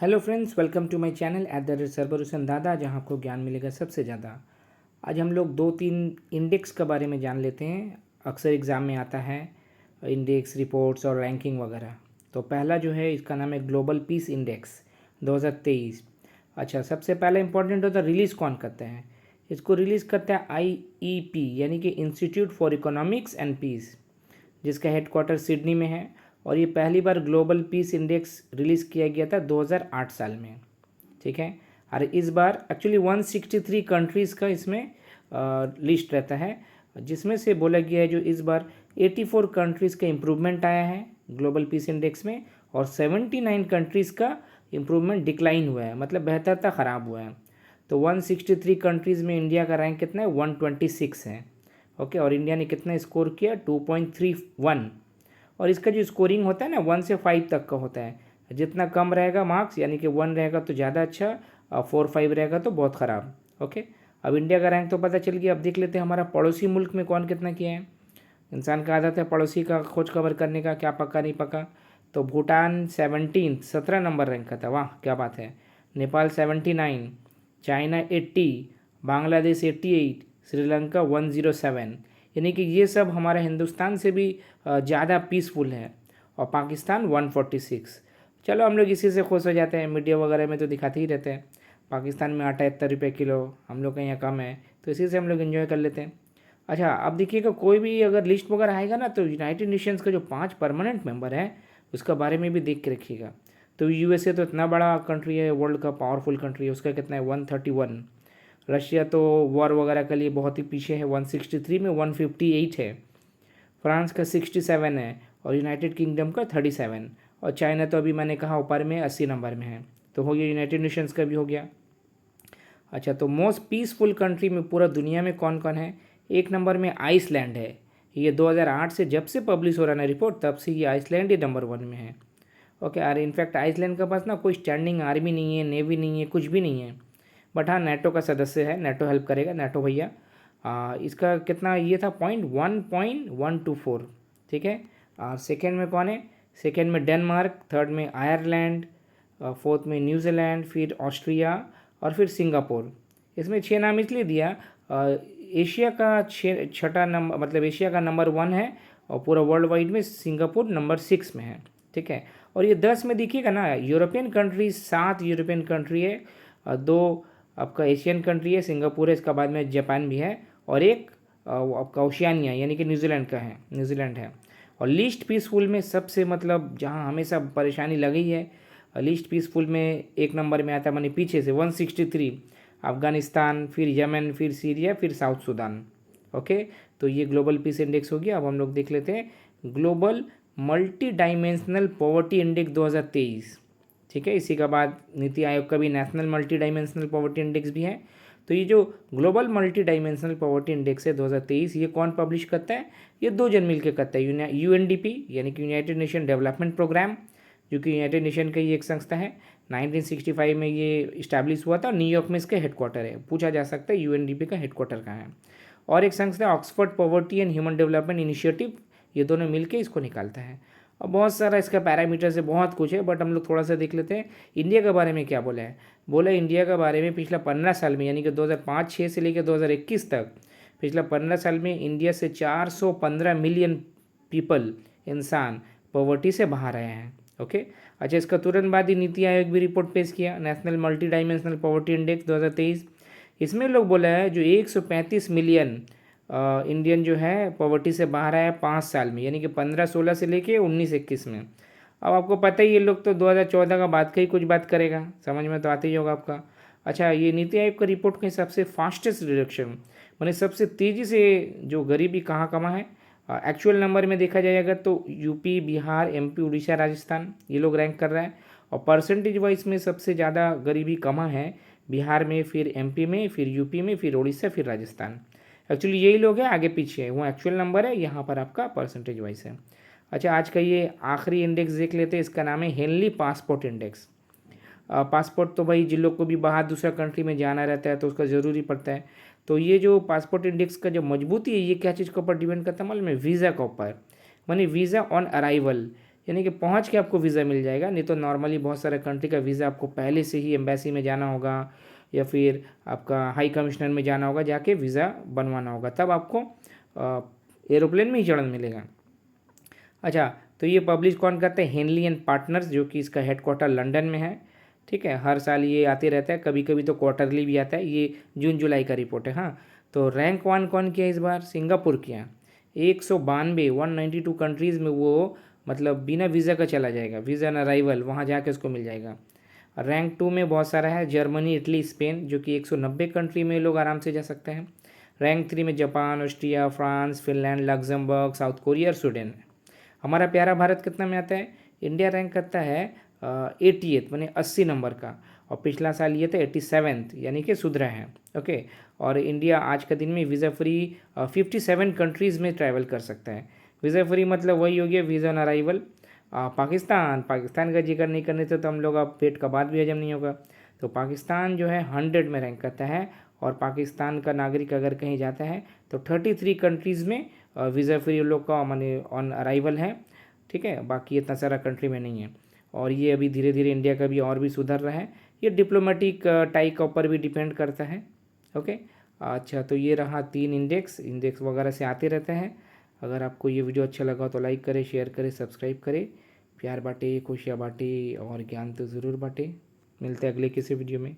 Hello friends, welcome to my channel @Sarbar Hussain Dada, जहां आपको ज्ञान मिलेगा सबसे ज़्यादा। आज हम लोग 2-3 इंडेक्स के बारे में जान लेते हैं। अक्सर एग्ज़ाम में आता है इंडेक्स, रिपोर्ट्स और रैंकिंग वगैरह। तो पहला जो है इसका नाम है ग्लोबल पीस इंडेक्स 2023। अच्छा, सबसे पहला इंपॉर्टेंट होता है रिलीज़ कौन करते हैं। इसको रिलीज़ करता है IEP यानी कि institute for economics and peace, जिसका हेडक्वार्टर सिडनी में है। और ये पहली बार ग्लोबल पीस इंडेक्स रिलीज़ किया गया था 2008 साल में। ठीक है। और इस बार एक्चुअली 163 कंट्रीज़ का इसमें लिस्ट रहता है, जिसमें से बोला गया है जो इस बार 84 कंट्रीज़ का इम्प्रूवमेंट आया है ग्लोबल पीस इंडेक्स में, और 79 कंट्रीज़ का इम्प्रूवमेंट डिक्लाइन हुआ है, मतलब बेहतर था, ख़राब हुआ है। तो 163 कंट्रीज़ में इंडिया का रैंक कितना है, 126 है। ओके, और इंडिया ने कितना स्कोर किया, 2.31। और इसका जो स्कोरिंग होता है ना, 1 से 5 तक का होता है। जितना कम रहेगा मार्क्स, यानी कि 1 रहेगा तो ज़्यादा अच्छा, और 4-5 रहेगा तो बहुत ख़राब। ओके, अब इंडिया का रैंक तो पता चल गया। अब देख लेते हैं हमारा पड़ोसी मुल्क में कौन कितना किया है। इंसान का आदत है पड़ोसी का खोज खबर करने का, क्या पक्का नहीं पक्का। तो भूटान 17 नंबर रैंक का था, वाह क्या बात है। नेपाल 79, चाइना 80, बांग्लादेश 88, श्रीलंका 107। यानी कि ये सब हमारा हिंदुस्तान से भी ज़्यादा पीसफुल है। और पाकिस्तान 146। चलो हम लोग इसी से खुश हो जाते हैं, मीडिया वगैरह में तो दिखाते ही रहते हैं पाकिस्तान में आटा 71 रुपये किलो, हम लोग का यहाँ कम है, तो इसी से हम लोग इन्जॉय कर लेते हैं। अच्छा, अब देखिएगा कोई भी अगर लिस्ट वगैरह आएगा ना, तो यूनाइटेड नेशंस का जो 5 परमानेंट मेंबर है उसका बारे में भी देख के रखिएगा। तो USA तो इतना बड़ा कंट्री है, वर्ल्ड का पावरफुल कंट्री है, उसका कितना है 131। रशिया तो वॉर वगैरह के लिए बहुत ही पीछे है, 163 में 158 है। फ्रांस का 67 है, और यूनाइटेड किंगडम का 37। और चाइना तो अभी मैंने कहा ऊपर में 80 नंबर में है। तो हो गया, यूनाइटेड नेशंस का भी हो गया। अच्छा, तो मोस्ट पीसफुल कंट्री में पूरा दुनिया में कौन कौन है। एक नंबर में आइसलैंड है। ये 2008 से जब से पब्लिश हो रहा है रिपोर्ट, तब से ये आइसलैंड ही नंबर 1 में है। ओके, अरे इनफैक्ट आइसलैंड के पास ना कोई स्टैंडिंग आर्मी नहीं है, नेवी नहीं है, कुछ भी नहीं है। बट हाँ, नेटो का सदस्य है, नेटो हेल्प करेगा, नेटो भैया। इसका कितना ये था, 1.124। ठीक है। और सेकेंड में कौन है, सेकेंड में डेनमार्क, थर्ड में आयरलैंड, फोर्थ में न्यूजीलैंड, फिर ऑस्ट्रिया, और फिर सिंगापुर। इसमें 6 नाम इसलिए दिया, एशिया का छठा नंबर, मतलब एशिया का नंबर 1 है, और पूरा वर्ल्ड वाइड में सिंगापुर नंबर 6 में है। ठीक है। और ये 10 में देखिएगा ना, यूरोपियन कंट्री 7 यूरोपियन कंट्री है, 2 आपका एशियन कंट्री है, सिंगापुर है, इसका बाद में जापान भी है, और एक आपका ओशियानिया यानी कि न्यूजीलैंड का है, न्यूजीलैंड है। और लीस्ट पीसफुल में सबसे, मतलब जहाँ हमेशा परेशानी लगी है, लीस्ट पीसफुल में एक नंबर में आता है, मानी पीछे से 163, अफ़गानिस्तान, फिर यमन, फिर सीरिया, फिर साउथ सूडान। ओके, तो ये ग्लोबल पीस इंडेक्स हो गया। अब हम लोग देख लेते हैं global multi dimensional poverty index 2023। ठीक है, इसी के बाद नीति आयोग का भी national multi dimensional poverty index भी है। तो ये जो global multi dimensional poverty index है 2023, ये कौन पब्लिश करता है, ये 2 जन मिल के करता है। UNDP यानी कि यूनाइटेड नेशन डेवलपमेंट प्रोग्राम, जो कि यूनाइटेड नेशन का ही एक संस्था है। 1965 में ये इस्टेब्लिश हुआ था, न्यूयॉर्क में इसका हेडक्वार्टर है। पूछा जा सकता है UNDP का हेडक्वार्टर कहाँ है। और एक संस्था Oxford poverty and human development initiative, ये दोनों मिलके इसको निकालता है। और बहुत सारा इसका पैरामीटर से बहुत कुछ है, बट हम लोग थोड़ा सा देख लेते हैं इंडिया के बारे में क्या बोला है। बोला इंडिया के बारे में पिछला 15 साल में, यानी कि 2005-6 से लेकर 2021 तक, पिछला 15 साल में इंडिया से 415 मिलियन पीपल, इंसान, पॉवर्टी से बाहर आए हैं। ओके। अच्छा, इसका तुरंत बाद ही नीति आयोग भी रिपोर्ट पेश किया, national multi dimensional poverty index 2023। इसमें लोग बोला है जो 135 मिलियन इंडियन जो है पॉवर्टी से बाहर आया 5 साल में, यानी कि 15-16 से लेके 19-21 में। अब आपको पता ही, ये लोग तो 2014 का बात का ही कुछ बात करेगा, समझ में तो आते ही होगा आपका। अच्छा, ये नीति आयोग का रिपोर्ट के हिसाब से फास्टेस्ट रिडक्शन, माने सबसे तेज़ी से जो गरीबी कहाँ है, एक्चुअल नंबर में देखा जाएगा तो यूपी, बिहार, MP, उड़ीसा, राजस्थान, ये लोग रैंक कर रहा है। और परसेंटेज वाइज में सबसे ज़्यादा गरीबी कहाँ है, बिहार में, फिर MP में, फिर यूपी में, फिर उड़ीसा, फिर राजस्थान। एक्चुअली यही लोग हैं, आगे पीछे है, वो एक्चुअल नंबर है, यहाँ पर आपका परसेंटेज वाइज है। अच्छा, आज का ये आखिरी इंडेक्स देख लेते हैं, इसका नाम है हेनली पासपोर्ट इंडेक्स। पासपोर्ट तो भाई जिन लोग को भी बाहर दूसरा कंट्री में जाना रहता है तो उसका ज़रूरी पड़ता है। तो ये जो पासपोर्ट इंडेक्स का जो मजबूती है, ये क्या चीज़ के ऊपर डिपेंड करता है मालूम है, वीज़ा के ऊपर। मानी वीज़ा ऑन अराइवल, यानी कि पहुंच के आपको वीज़ा मिल जाएगा। नहीं तो नॉर्मली बहुत सारे कंट्री का वीज़ा आपको पहले से ही एम्बेसी में जाना होगा या फिर आपका हाई कमिश्नर में जाना होगा, जाके वीज़ा बनवाना होगा, तब आपको एरोप्लेन में ही चढ़न मिलेगा। अच्छा, तो ये पब्लिश कौन करते हैं? हेनली एंड पार्टनर्स, जो कि इसका हेडक्वार्टर लंदन में है। ठीक है, हर साल ये आते रहता है, कभी कभी तो क्वार्टरली भी आता है। ये जून जुलाई का रिपोर्ट है। हाँ, तो रैंक वन कौन किया इस बार? सिंगापुर किया। 192 कंट्रीज़ में वो मतलब बिना वीज़ा का चला जाएगा, वीज़ा ऑन अराइवल, वहाँ जाके उसको मिल जाएगा। रैंक टू में बहुत सारा है, जर्मनी, इटली, स्पेन, जो कि 190 कंट्री में लोग आराम से जा सकते हैं। रैंक थ्री में Japan, Austria, France, Finland, Luxembourg, south Korea और स्वीडन। हमारा प्यारा भारत कितना में आता है? इंडिया रैंक करता है 88th, मैंने 80 नंबर का, और पिछला साल ये था 87th, यानी कि सुधरा है। ओके, और इंडिया आज का दिन में वीज़ा फ्री 57 कंट्रीज़ में ट्रैवल कर सकता है। वीज़ा फ्री मतलब वही हो गया वीज़ा ऑन अराइवल। पाकिस्तान का जिक्र नहीं करने से तो हम लोग अब पेट का बात भी हजम नहीं होगा। तो पाकिस्तान जो है 100 में रैंक करता है, और पाकिस्तान का नागरिक अगर कहीं जाता है तो 33 कंट्रीज़ में वीज़ा फ्री लोग का माने ऑन अराइवल है। ठीक है, बाकी इतना सारा कंट्री में नहीं है। और ये अभी धीरे धीरे इंडिया का भी और भी सुधर रहा है। ये डिप्लोमेटिक टाई के ऊपर भी डिपेंड करता है। ओके, अच्छा, तो ये रहा 3 इंडेक्स वगैरह से आते रहते हैं। अगर आपको ये वीडियो अच्छा लगा तो लाइक करें, शेयर करें, सब्सक्राइब करें। प्यार बांटे, खुशियाँ बांटे और ज्ञान तो ज़रूर बांटे। मिलते हैं अगले किसी वीडियो में।